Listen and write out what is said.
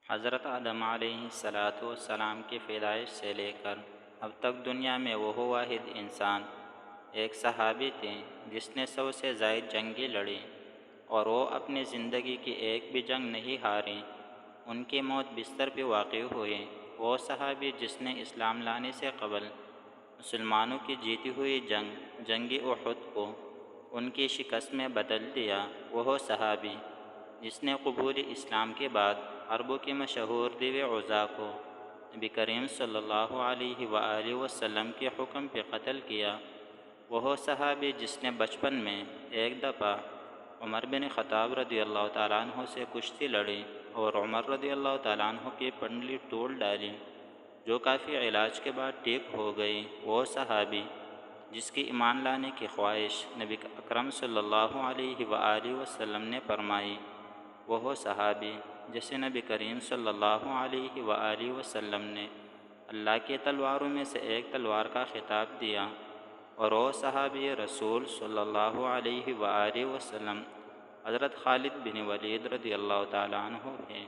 حضرت آدم علیہ الصلاۃ والسلام کی پیدائش سے لے کر اب تک دنیا میں وہ واحد انسان ایک صحابی تھے جس نے 100 سے زائد جنگیں لڑیں اور وہ اپنی زندگی کی ایک بھی جنگ نہیں ہاری۔ ان کی موت بستر پہ واقع ہوئی۔ وہ صحابی جس نے اسلام لانے سے قبل مسلمانوں کی جیتی ہوئی جنگ احد کو ان کی شکست میں بدل دیا۔ وہ صحابی جس نے قبول اسلام کے بعد عربوں کے مشہور دیو عزا کو نبی کریم صلی اللہ علیہ وآلہ وسلم کے حکم پہ قتل کیا۔ وہ صحابی جس نے بچپن میں ایک دفعہ عمر بن خطاب رضی اللہ تعالیٰ عنہ سے کشتی لڑی اور عمر رضی اللہ تعالیٰ عنہ کی پنڈلی توڑ ڈالی، جو کافی علاج کے بعد ٹھیک ہو گئی۔ وہ صحابی جس کی ایمان لانے کی خواہش نبی اکرم صلی اللہ علیہ وآلہ وسلم نے فرمائی۔ وہ صحابی جسے نبی کریم صلی اللہ علیہ وآلہ وسلم نے اللہ کی تلواروں میں سے ایک تلوار کا خطاب دیا، اور وہ صحابی رسول صلی اللہ علیہ وآلہ وسلم حضرت خالد بن ولید رضی اللہ تعالیٰ عنہ ہیں۔